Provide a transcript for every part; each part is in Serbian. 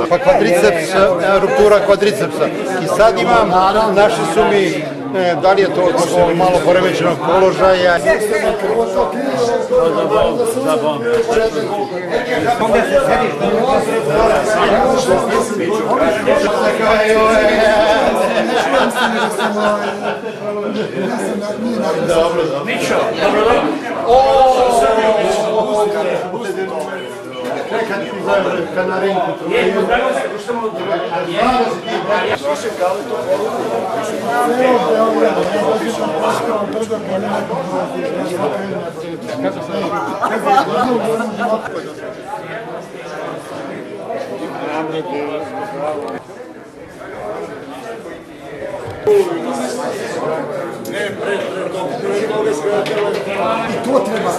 Pa kvadriceps, ruptura kvadricepsa. I sad imam, naši su mi, da li je to od malo poremećenog položaja. Dobro. Kad na rinku to treba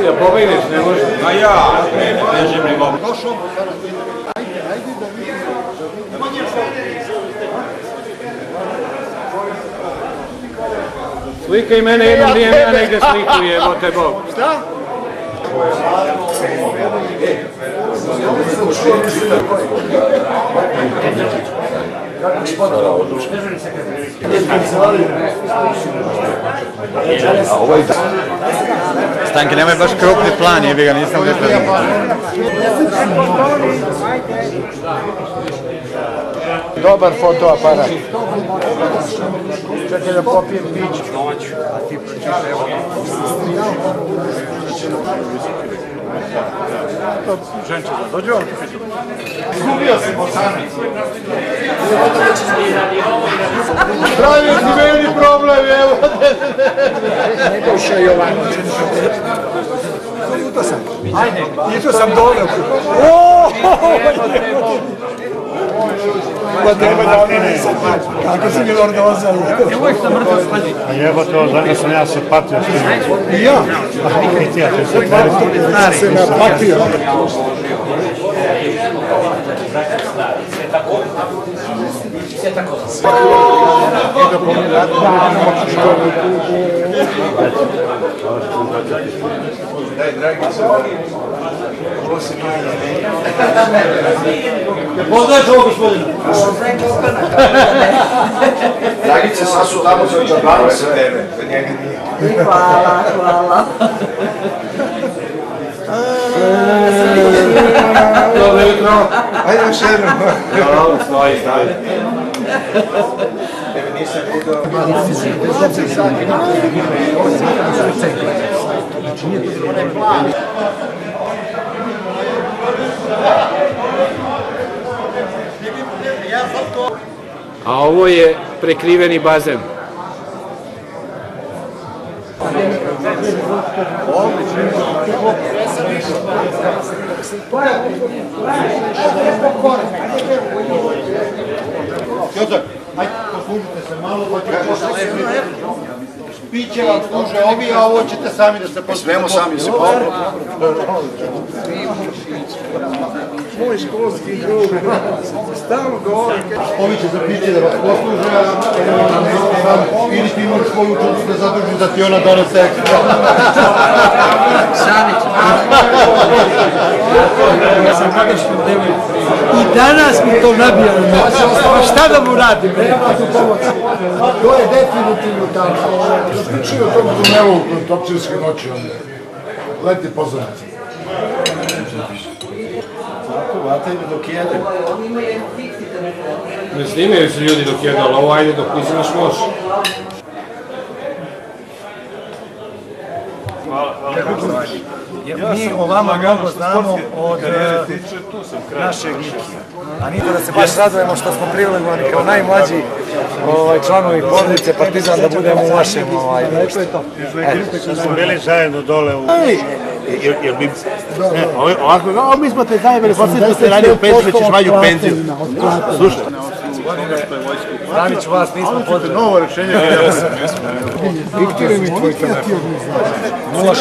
da pobegneš, ne možeš. A ja, ne žem ne mogu. Ajde da vidimo. Slika i mene jednom vrijeme, ja negde slikujem, jebote Bog. Šta? Stanke, nemoj baš krupni plan, jebi ga, nisam gledao. Dobar fotoaparat. Čekaj da popijem pić. A ti pročiš, evo. Ženče, dođe vam piću. Izgubio si bosanac. Pravi ti meni problem, evo. Ne došao Jovanović. Išao sam. Ajde. Išao sam dole. Pa treba da ne sad. Kako si mi lordozao? Uvijek sam mrtav skladi. A jebote, zato sam ja se patio s tim. I ja? I ti, ja te se patio. Ja se napatio. Poznaš ovo, gospodina? Dragice, sad su tamo za čabano sa tebe, za njega nije. Hvala. Dobro jutro. Ajde još jednom. Dobro, stoji. Tebe nisam vidio. A ovo je prekriveni bazen. Jotak, ajde, poslužite se malo, pa ćete piće vam služe ovi, a ovo ćete sami da se poslužite. Smemo sami se popro. Moj školski drug. Stalno govori. Ovi će za piće da vas posluže, a ili ti imaš svoju učenicu da zaduži da ti ona donese ekstra. Šanić. I danas mi to nabijalo. Pa šta da mu radim? To je definitivno tako. Zaključio tom tunelu u Topčevske noći. Leti pozornice. Tako, vata ide dok jede. Ne snimaju se ljudi dok jedu, ali ovo ajde dok nisi naš mož. Mi o vama mnogo znamo od našeg Nikija. A nije da se baš radujemo što smo privilegovani kao najmlađi članovi porodice Partizan da budemo u vašem društvu. Smo bili zajedno dole u... Ovako, mi smo te zajebili, posljedno ste radili u penziju, ćeš manju penziju. Slušaj. Staniću vas, nismo podrili. Novo rješenje. Diktire mi tvoj telefon. 069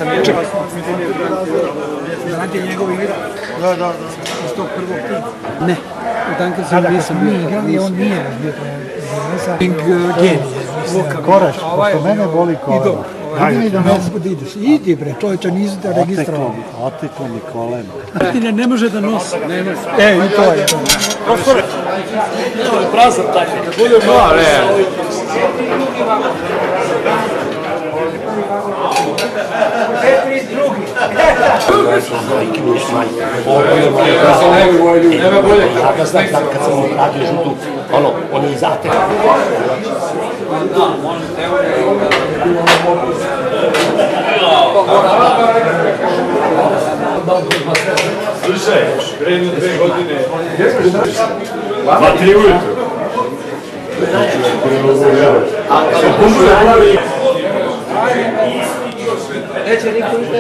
8 Znate njegovi igra? Da. Iz tog prvog tima? Ne. U Dankersonu nisam bio. On nije bio. Genije. Korać, pošto mene boli koleno. Ajde mi do mesta. Ideš, idi bre, čovječe, nisu te registrovali. Oteklo mi koleno. Martine, ne može da nosi. I to je to. Profesore, to je prazan tako. Kad bude Slušaj, prednju 2 godine. Na 3 ujutru. Neće niko ništa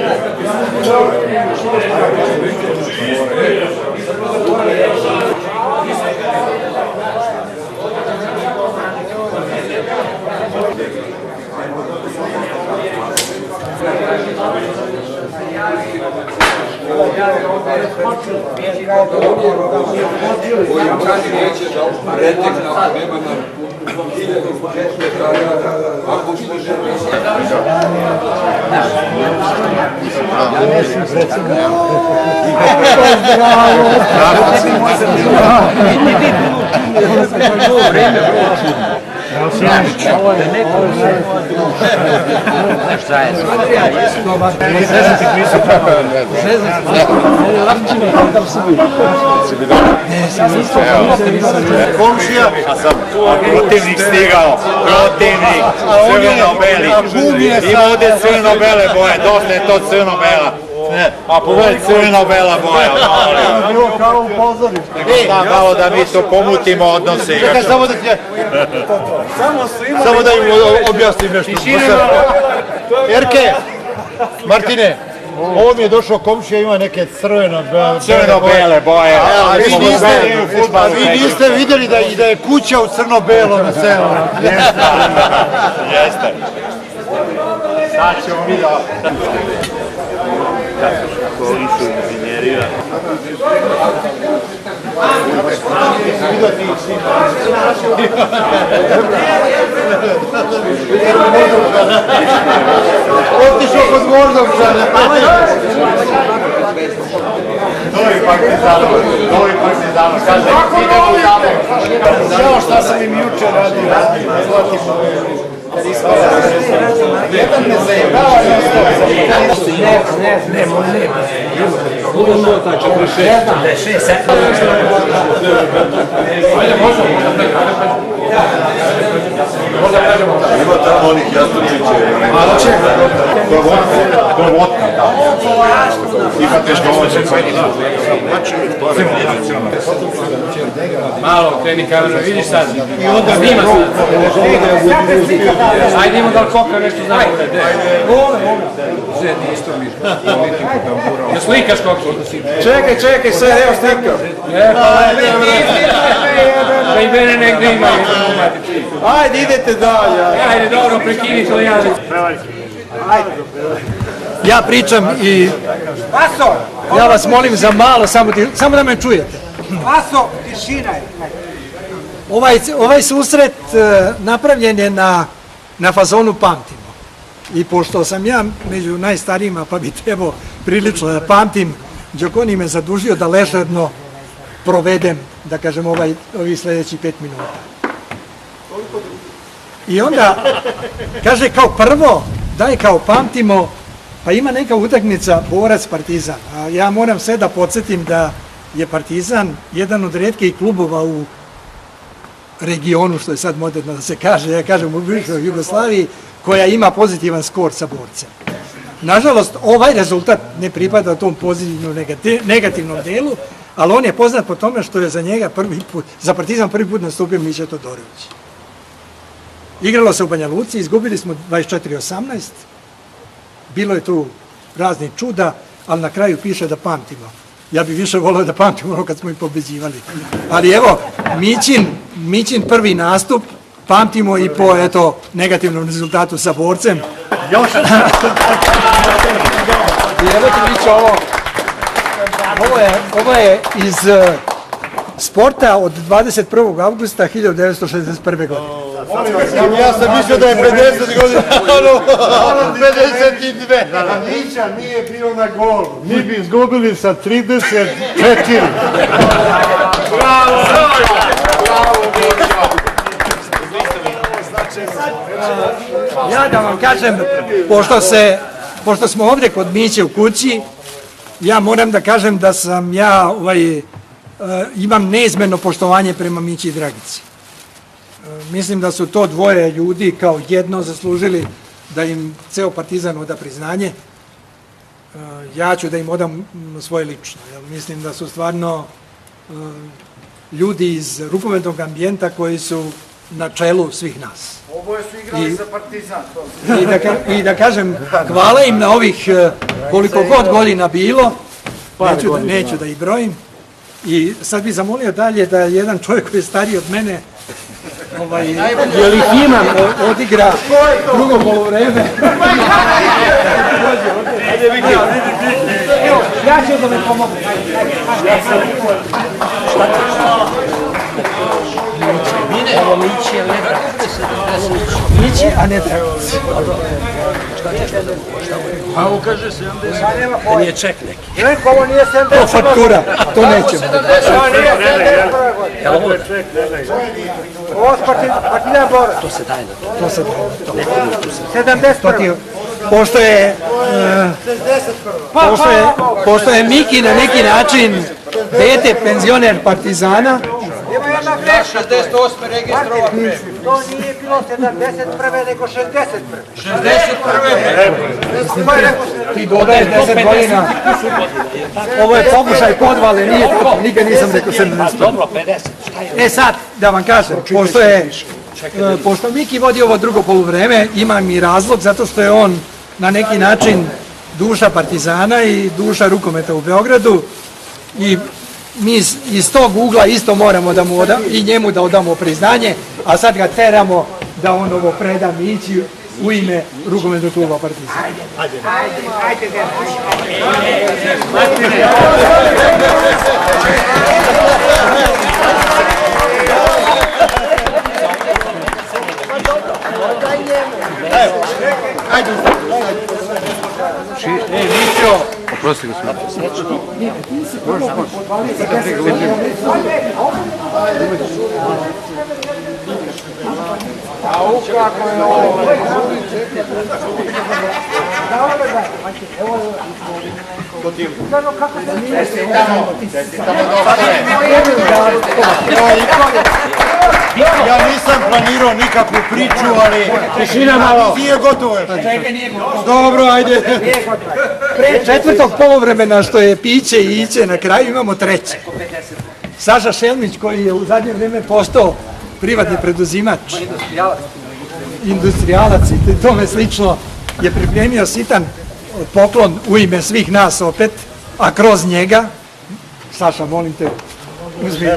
Komšija, Protivnik stigao, protivnik, crveno-beli. Ima ovdje crveno-bele boje, dosta je to crveno-bela. A pogledaj crveno-bela boja. Bilo kao u pozorištu. Znam malo da mi to pomutimo odnose. čekaj samo da im objasnim nešto. Erke, Martine, ovo mi je došao komšija, ima neke Crveno-bele boje. Vi niste vidjeli da je kuća u crno-belom na selu. Jeste. Sad ćemo mi da... Otišao kod Voždovčana. Novi partizano, kaže, idemo dalje. Evo šta sam im juče radio. Jedan me zajebava i ostao. Ne, Ima tamo onih Jasturčića. To je vodka tamo. Ima teško ovoće. Malo kreni kameru, vidiš sad. I onda snima sad. Ajde imamo da li koka nešto zna urede. Zed, isto mi. Ja slikaš koki. Čekaj, sad evo slikam. Da i mene negdje ima. Ajde, idete dalje. Ajde, dobro, prekini to ja. Ja pričam i ja vas molim za malo, samo da me čujete. Vaso, tišina je. Ovaj susret napravljen je na fazonu pamtimo. I pošto sam ja među najstarijima, pa bi trebao prilično da pamtim, Đokoni me zadužio da ležerno provedem, da kažem, ovih sljedećih 5 minuta. I onda kaže kao prvo, daj kao pamtimo, pa ima neka utakmica Borac-Partizan. A ja moram sve da podsjetim da je Partizan jedan od rijetkih klubova u regionu, što je sad moderno da se kaže, ja kažem u bivšoj Jugoslaviji, koja ima pozitivan skor sa Borcem. Nažalost, ovaj rezultat ne pripada tom pozitivnom negativnom delu, ali on je poznat po tome što je za Partizan prvi put nastupio Mića Todorović. Igralo se u Banja Luci, izgubili smo 24-18, bilo je tu raznih čuda, ali na kraju piše da pamtimo. Ja bih više volio da pamtimo ono kad smo ih pobeđivali. Ali evo, Mićin prvi nastup, pamtimo i po negativnom rezultatu sa Borcem. I evo ti Mićo, ovo je iz sporta od 21. avgusta 1961. godine. Ja sam mislio da je 50 godina, 52. A Mića nije bio na golu. Mi bi izgubili sa 34. Ja da vam kažem, pošto smo ovdje kod Miće u kući, ja moram da kažem da sam ja imam neizmjerno poštovanje prema Mići i Dragici. Mislim da su to dvoje ljudi kao jedno zaslužili da im ceo Partizan oda priznanje. Ja ću da im odam svoje lično. Mislim da su stvarno ljudi iz rukometnog ambijenta koji su na čelu svih nas. Oboje su igrali za Partizan. I da kažem, hvala im na ovih koliko god godina bilo, neću da ih brojim. I sad bih zamolio dalje da jedan čovjek koji je stariji od mene, jer ih imam, odigra drugo polovreme. Ja ću da me pomogu. Mići, a ne Dragici. A ovo kaže 70. To nije ček neki. Renko, ovo nije 70. To faktura, to nećemo. Ovo nije 71. godine. Ovo je Partizan Borac. To se daje na to. To se daje. 71. Pošto je Miki na neki način dete penzioner Partizana, Ima jedna greška. 68. registrovan pre. To nije bilo 71. nego 61. ti dodaješ 10 godina. Ovo je pokušaj podvale, nije to, nikad nisam rekao 70. Dobro, 50. E sad, da vam kažem, pošto Miki vodi ovo drugo poluvreme, imam i razlog, zato što je on na neki način duša Partizana i duša rukometa u Beogradu i mi iz tog ugla isto moramo da mu i njemu da odamo priznanje, a sad ga teramo da on ovo preda Mići u ime rukometnog kluba Partizana. Ajde. Oprosti gospodine. Ja nisam planirao nikakvu priču, ali nije gotovo još. Dobro, ajde. Pre četvrtog poluvremena što je piće i iće, na kraju imamo treće. Saša Šelmić, koji je u zadnje vreme postao privatni preduzimač, industrijalac i tome slično, je pripremio sitan poklon u ime svih nas opet, a kroz njega, Saša, molim te, uzmi. Jel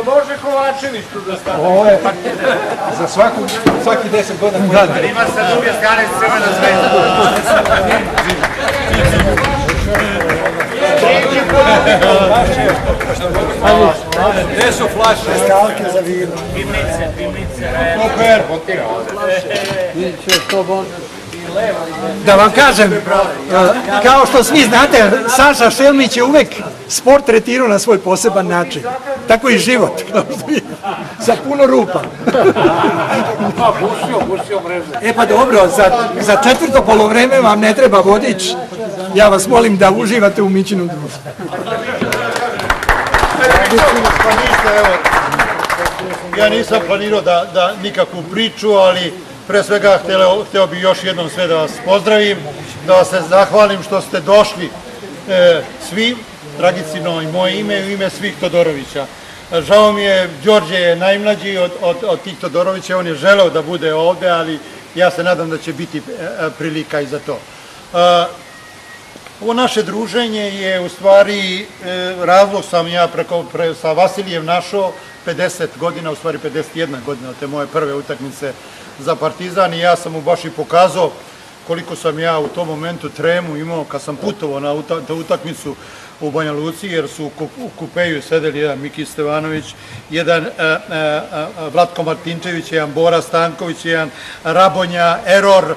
može Kovačević tu da stane? Ovo je za svaki 10 godina. Ima sa druge strane Crvena zvezda. Gde su flaše? Skalke za vino. Da vam kažem, kao što svi znate, Saša Šelmić je uvek sport tretirao na svoj poseban način. Tako i život, sa puno rupa. E pa dobro, za četvrto polovreme vam ne treba vodič. Ja vas molim da uživate u Mićinom društvu. Ja nisam planirao da nikakvu priču, ali pre svega hteo bih još jednom sve da vas pozdravim, da vas se zahvalim što ste došli svi, Dragicino i moje ime i u ime svih Todorovića. Žao mi je, Đorđe je najmlađi od tih Todorovića, on je želeo da bude ovde, ali ja se nadam da će biti prilika i za to. Ovo naše druženje je u stvari, razlog sam ja sa Vasilijem našao 50 godina, u stvari 51 godina od te moje prve utakmice za Partizan i ja sam mu baš i pokazao koliko sam ja u tom momentu tremu imao kad sam putovao na utakmicu u Banja Luci, jer su u kupeju sedeli jedan Miki Stevanović, jedan Vlatko Martinčević, jedan Bora Stanković, jedan Rabonja, Eror,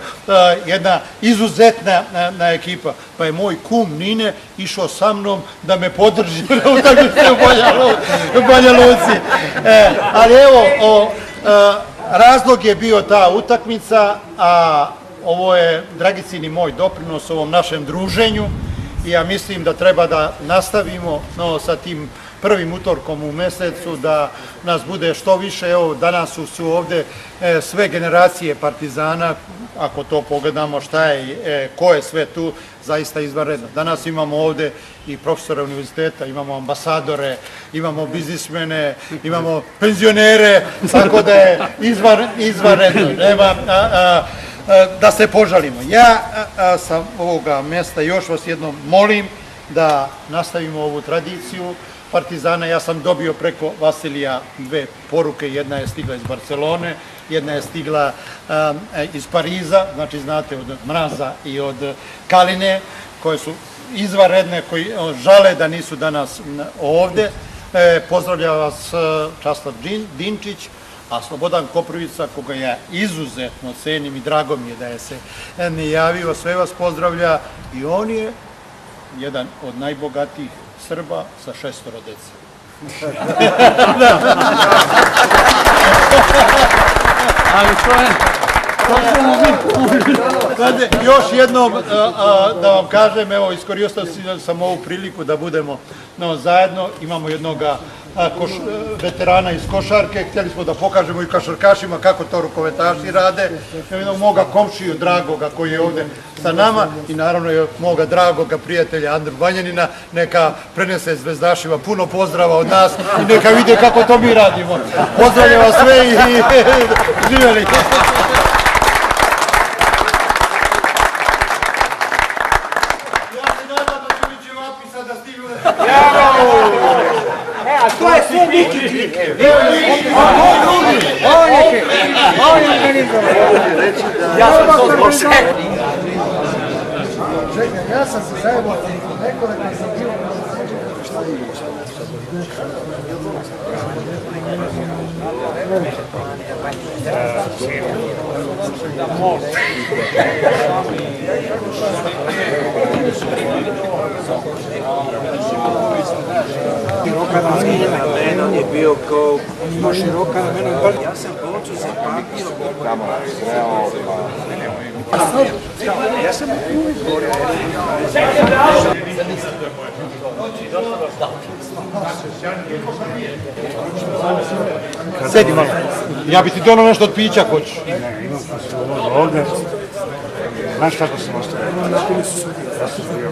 jedna izuzetna ekipa. Pa je moj kum Nine išao sa mnom da me podrži na utakmici u Banja Luci. Ali evo, razlog je bio ta utakmica, a ovo je, Dragicini, moj doprinos ovom našem druženju i ja mislim da treba da nastavimo sa tim prvim utorkom u mesecu, da nas bude što više. Evo, danas su ovde sve generacije Partizana, ako to pogledamo šta je, ko je sve tu, zaista izvanredno. Danas imamo ovde i profesore univerziteta, imamo ambasadore, imamo biznismene, imamo penzionere, tako da je izvanredno. Nema da se požalimo. Ja sa ovoga mesta još vas jednom molim da nastavimo ovu tradiciju Partizana. Ja sam dobio preko Vasilija 2 poruke, jedna je stigla iz Barcelone, jedna je stigla iz Pariza, znači znate, od Mraza i od Kaline, koje su izvanredne, koji žale da nisu danas ovde. Pozdravljam vas Časlav Dinčić, a Slobodan Koprivica, koga ja izuzetno cenim i drago mi je da je se ne javio, sve vas pozdravlja i on je jedan od najbogatijih Srba sa 6 dece. Ali to je... Još jednom da vam kažem, evo, iskoristio sam ovu priliku da budemo zajedno. Imamo jednog veterana iz košarke, htjeli smo da pokažemo i košarkašima kako to rukometaši rade. Jednog moga komšiju Dragoga koji je ovde sa nama i naravno je moga dragoga prijatelja Andru Banjanina, neka prenese zvezdašima puno pozdrava od nas i neka vide kako to mi radimo. Pozdravljam vas sve i živjeli! A to je sve Miki Klik. On je organizovan. Ja sam to zlošen. Čekaj, ja sam se zajedno rekao da sam bio šta je Ramena je bio kao... Ima široka ramena. Ja sam ploču zapamtio. Tamo je sreo, pa... Ja sam uvijek govorio. Sedi malo. Ja bi ti donao nešto od pića, hoćeš. Ovdje. Znaš kako sam ostavio? Ja sam bio.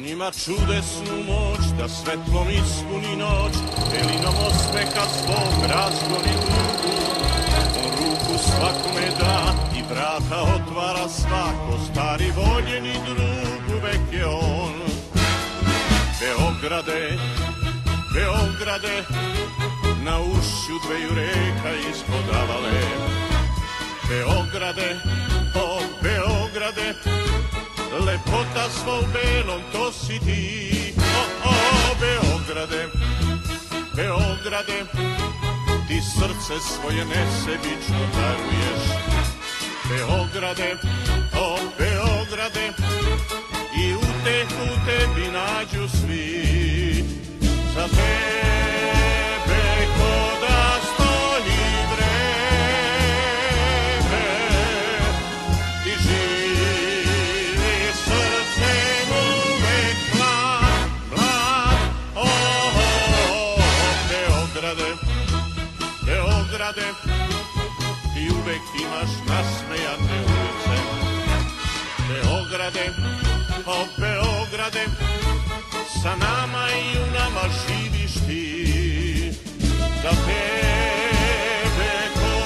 Ima čudesnu moć da svetlom ispuni noć, belinom osmeha svog razgoni lugu. On ruku svakome da i vrata otvara svako, stari voljeni drug uvek je on. Beograde, Beograde, na ušću dveju reka ispod Avale. Beograde, o Beograde, lepota sva u belom, to si ti. O, Beograde, Beograde, ti srce svoje nesebično daruješ. Beograde, o Beograde, i utehu tebi nađu svi. Za tebe ko da stoji vreme, ti živi srcem uvek mlad, mlad. O, Beograde, Beograde, ti uvek imaš nasmejane ulice. Beograde, o Beograde, sa nama i u nama živiš ti. Za tebe ko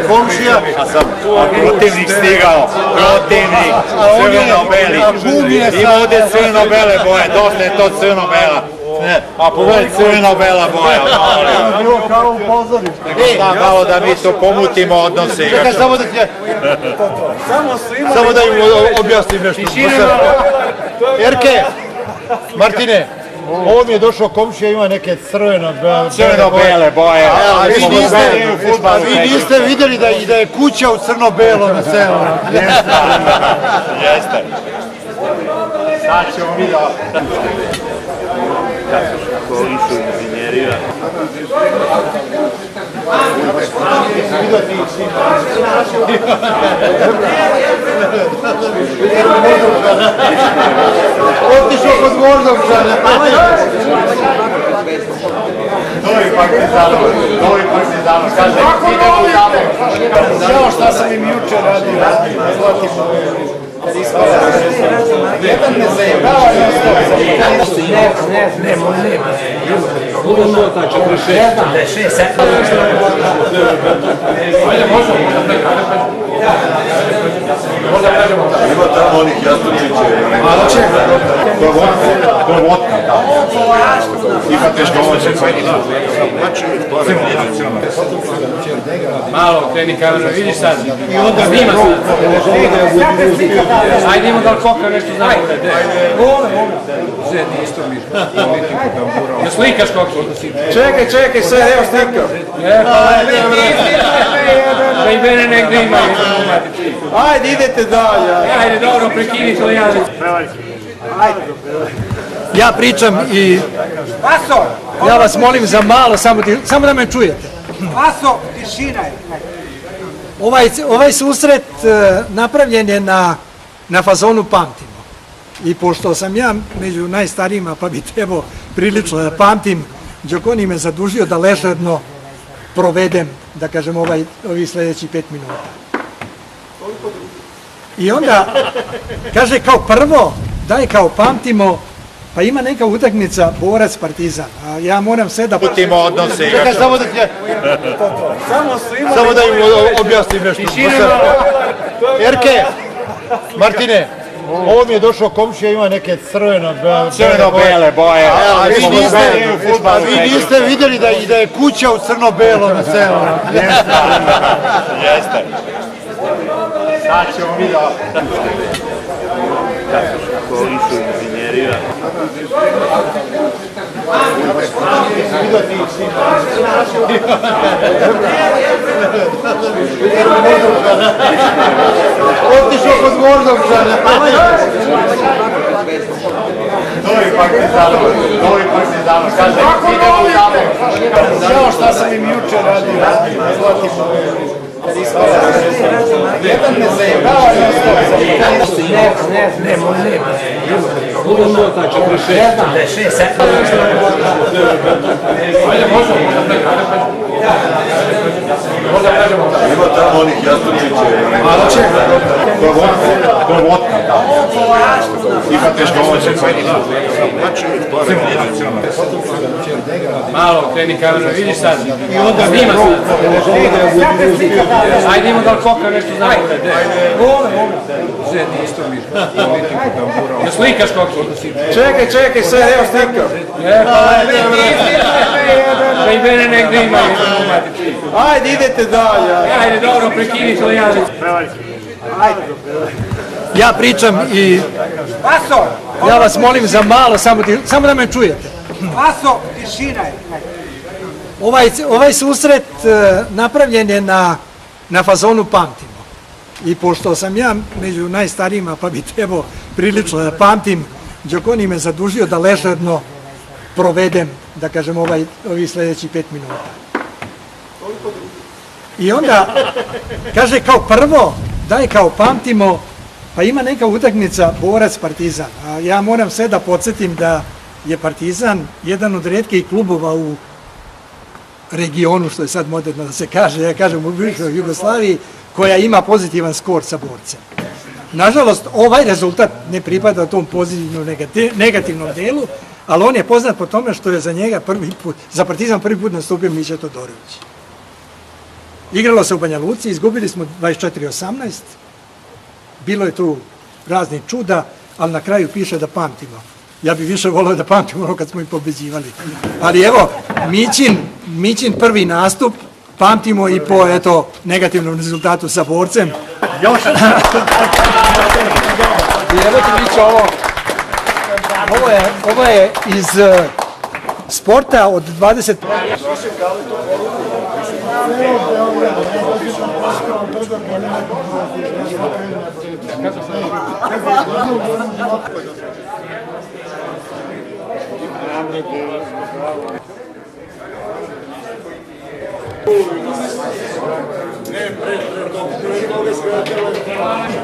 Komšija, Protivnik stigao, protivnik, crveno-beli. Ima ovde crveno-bele boje, dosta je to crveno-bela. A pogledaj crveno-bela boja. bilo kao u pozorištu. Malo da mi to pomutimo odnose. Čekaj, samo da im objasnim nešto. Erke, Martine, ovo mi je došao komšija, ima neke crveno-bele boje. Vi niste vidjeli da je kuća u crno-belo na selu. Jeste. Sad ćemo mi da... Kolišu inženjerija. Otišao kod Gordovčana. Novi partizano, kaže, idemo u Zaboru. Znao šta sam im juče radio. Jedan me zajebava Ima tamo onih jastučića. To je vodka tamo. Imate domaće cvjetine. Malo kreni kameru, vidiš sad. I onda snima sad. Ajde ima da li koka nešto zna urede. Zed, isto mi. Da slikaš koki. Čekaj, sad evo slikam. Da i mene negde ima. Ajde, idete dalje. Ajde, dobro, prekini Italijanic. Ja pričam i ja vas molim za malo, samo da me čujete. Vaso, tišina je. Ovaj susret napravljen je na fazonu pamtimo. I pošto sam ja među najstarijima, pa bi trebao prilično da pamtim, Đokoni me zadužio da ležerno provedem, da kažem, ovih sljedećih 5 minuta. I onda kaže kao prvo, daj kao pamtimo, pa ima neka utakmica Borac Partizan, a ja moram sve da... Putimo odnose. Čekaj, samo da im objasnim nešto. Erke, Martine, ovo mi je došao komšija, ima neke crveno-bele boje. Vi niste vidjeli da je kuća u crno-belo na selu. Jeste. Sad ćemo mi da... Kolišu inženjerija. Otišao kod Gordovčana. Novi partizano, kaže, idemo u Zaboru. Znao šta sam im juče radio. Jedan me zajebava Ima tamo onih jastučića. To je vodka tamo. Imate domaće cvjetine. Malo kreni kameru, vidiš sad. I onda snima sad. Ajde ima da li koka nešto zna urede. Zed, isto mi. Da slikaš koki. Čekaj, sad evo slikam. Da i mene negde ima. Ajde, idete dalje. Ajde, dobro, prekini Italijanic. Ja pričam i ja vas molim za malo, samo da me čujete. Vaso, tišina je. Ovaj susret napravljen je na fazonu pamtimo. I pošto sam ja među najstarijima, pa bi trebao prilično da pamtim, Đokoni me zadužio da ležerno provedem, da kažem, ovi sljedeći 5 minuta. I onda, kaže kao prvo, daj kao pamtimo, pa ima neka utakmica Borac-Partizan, a ja moram sve da podsjetim da je Partizan jedan od rijetkih klubova u regionu, što je sad moderno da se kaže, ja kažem u bivšoj Jugoslaviji, koja ima pozitivan skor sa Borcem. Nažalost, ovaj rezultat ne pripada tom pozitivnom negativnom delu, ali on je poznat po tome što je za njega za Partizan prvi put nastupio Mića Todorović. Igralo se u Banja Luci, izgubili smo 24-18, bilo je tu raznih čuda, ali na kraju piše da pamtimo. Ja bih više volio da pamtimo ono kad smo ih pobeđivali. Ali evo, Mićin prvi nastup, pamtimo i po, eto, negativnom rezultatu sa Borcem. Još! I evo ti Mićo ovo je iz sporta od 20...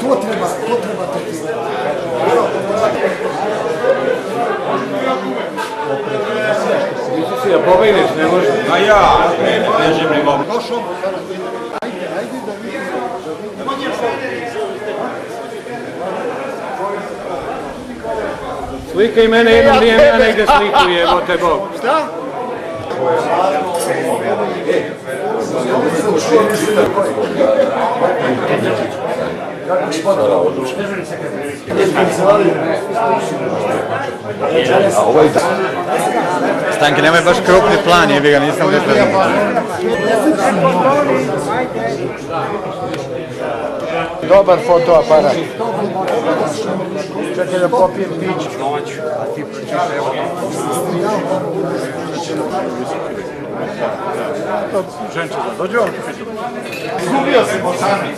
To treba Si da pobegneš, ne može. A ja, ne želim ni mogu. Slika i mene jednom vrijeme, ja negde sliku je, evo te Bog. Šta? Stanke, nemoj baš krupni plan, jebi ga, nisam nešto... Dobar fotoaparat. Čekaj da popijem pić. A ti pričaš, evo. Ženče, dođe on. Izgubio se Bosanac.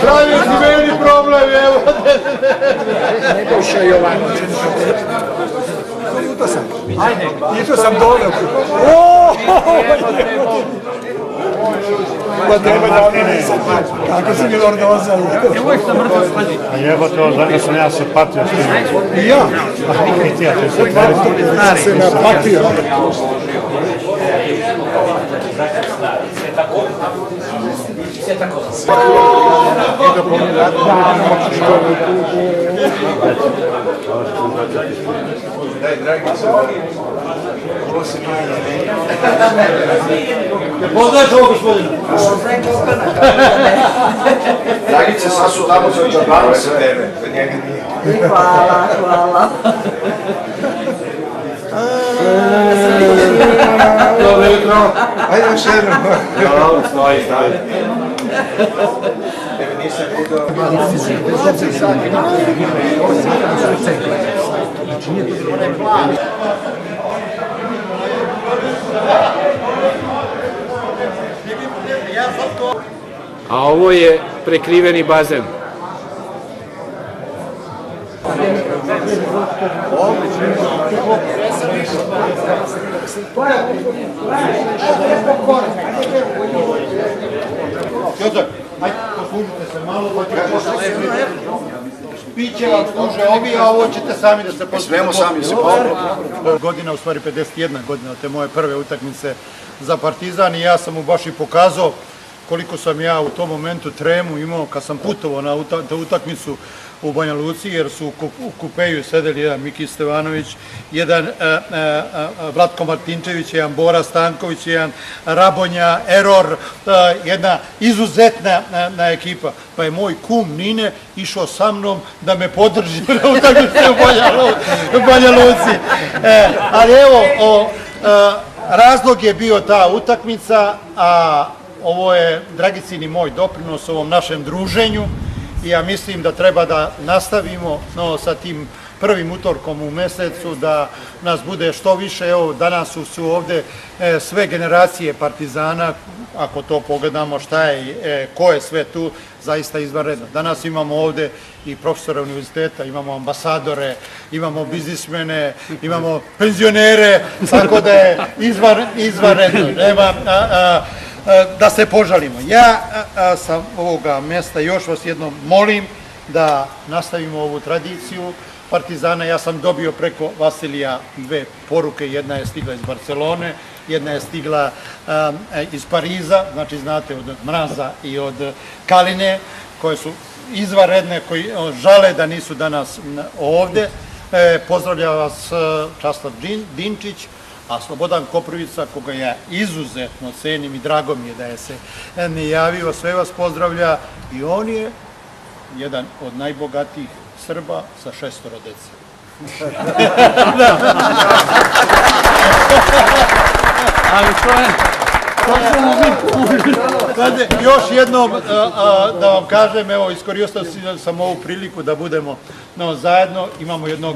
Pravi si meni problem, evo. Ne došao Jovanović. Jutro sam. Ajde. Jutro sam doveo. Kako si mi lordoza? Uvijek sam mrtvo skladi. A jebote, zadnje sam ja se patio s tim. I ja. I ti, a ti se patio. Ja se napatio. Poznaš ovo, gospodina? Dragice, sad su tamo za džabanu sa tebe, za njega nije. Hvala. Dobro jutro. Ajde još jednom. Stoji. Tebe nisam vidio. A ovo je prekriveni bazen. Jotak, ajde, poslužite se malo, pa ćete piće vam služe ovi, a ovo ćete sami da se poslužite. Smemo sami se popiti. Godina, u stvari 51 godina od te moje prve utakmice za Partizan i ja sam mu baš i pokazao koliko sam ja u tom momentu tremu imao kad sam putovao na tu utakmicu u Banja Luci, jer su u kupeju sedeli jedan Miki Stevanović, jedan Vlatko Martinčević, jedan Bora Stanković, jedan Rabonja, Eror, jedna izuzetna ekipa. Pa je moj kum Nine išao sa mnom da me podrži na utakmici u Banja Luci. Ali evo, razlog je bio ta utakmica, a ovo je, Dragicin, i moj doprinos ovom našem druženju i ja mislim da treba da nastavimo sa tim prvim utorkom u mesecu, da nas bude što više. Evo, danas su ovde sve generacije Partizana, ako to pogledamo šta je, ko je sve tu, zaista izvanredno. Danas imamo ovde i profesore univerziteta, imamo ambasadore, imamo biznismene, imamo penzionere, tako da je izvanredno. Nema da se požalimo. Ja sa ovoga mesta još vas jednom molim da nastavimo ovu tradiciju Partizana. Ja sam dobio preko Vasilija 2 poruke, jedna je stigla iz Barcelone, jedna je stigla iz Pariza, znači znate od Mraza i od Kaline, koje su izvanredne, koji žale da nisu danas ovde. Pozdravlja vas Časlav Dinčić, a Slobodan Koprivica, koga ja izuzetno cenim i drago mi je da je se ne javio, sve vas pozdravlja i on je jedan od najbogatijih Srba sa 6 dece. Ali to je... Još jednom da vam kažem, evo, iskoristio sam ovu priliku da budemo zajedno, imamo jednog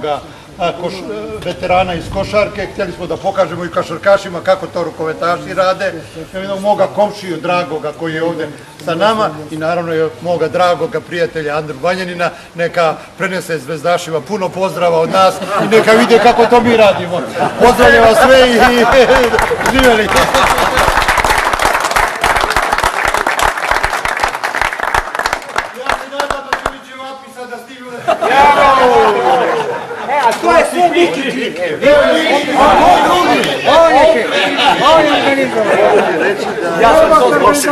veterana iz košarke, htjeli smo da pokažemo i košarkašima kako to rukometaši rade, jednog moga komšiju Dragoga koji je ovde sa nama i naravno je moga dragoga prijatelja Andru Banjanina, neka prenese zvezdašima puno pozdrava od nas i neka vide kako to mi radimo. Pozdravljam vas sve i živjeli! A to je sve Miki Klik. On je organizovan. Ja sam to zloše.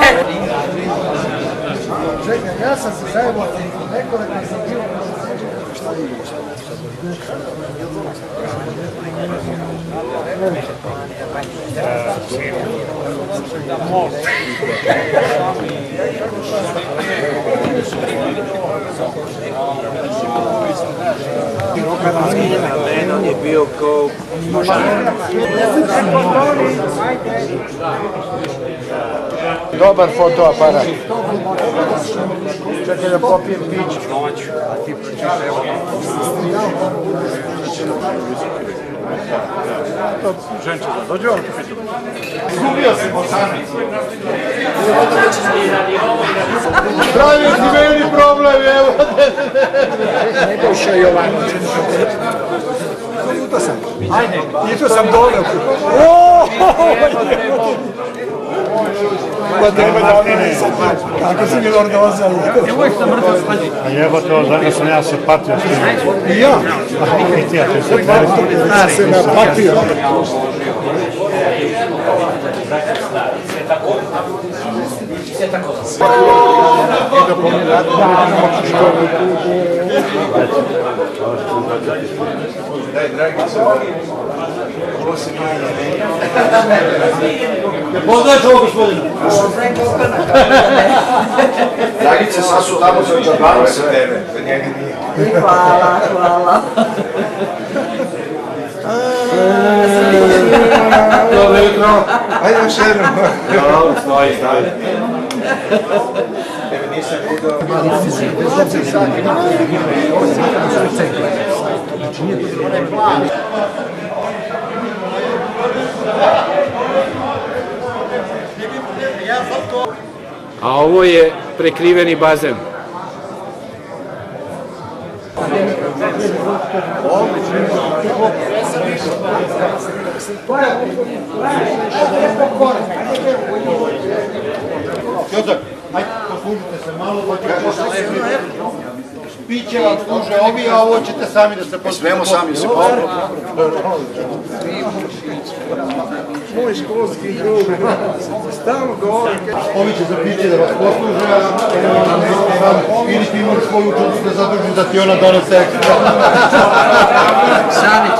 Čekaj, ja sam se zajedno nekoliko sam bio šta je on je bio kao dobar fotoaparat. Čekaj da popijem pić. A ti pričaš, evo. Ženče, dođe vam piću. Izgubio se Bosanac. Pravi si meni problem, evo. Ne došao Jovanović. Juto sam. Ajde. Juto sam dole. Kako si mi lordozao? Uvijek sam mrtvo slađi. A jebote, zadnje sam ja se patio s tim. I ja? I ti, ja ti se patio. Ja se napatio. Daj, Dragice, ovo se nije. Pozdravite ovo, gospodine. Dragice, sad su tamo za džabanu sa tebe, za njega nije. Hvala, hvala. Dobro jutro. Ajde još jednom. Stoji. Evo nisam vidio. A ovo je prekriveni bazen. Jodak, ajde, poslužite se malo, pa ćete piće vam služe ovi, a ovo ćete sami da se poslužite. Smemo sami se popiti. Moj školski drug. Stavno govori. Ovi će za piće da vas posluže, a ili ti imaš svoju čudu da zaduži da ti ona donese ekstra. Sanić.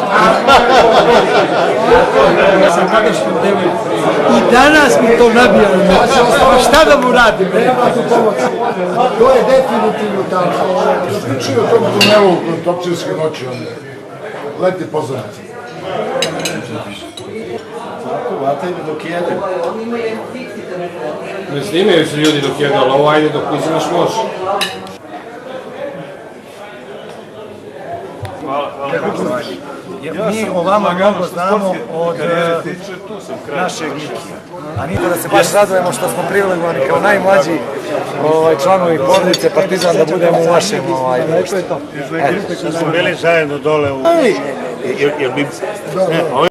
I danas mi to nabijalo. Pa šta da mu radim? To je definitivno tako. Zaključio tom tunelu Topčevske noći. Leti pozornice. Tako, vataju dok jede. Ne snimaju se ljudi dok jedu, ali ovo ajde dok uzimaš može. Mi o vama mnogo znamo od našeg Miki. A nije to da se baš radujemo što smo privilegovani kao najmlađi članovi porodice Partizan da budemo u vašem društvu. Smo bili zajedno dole u...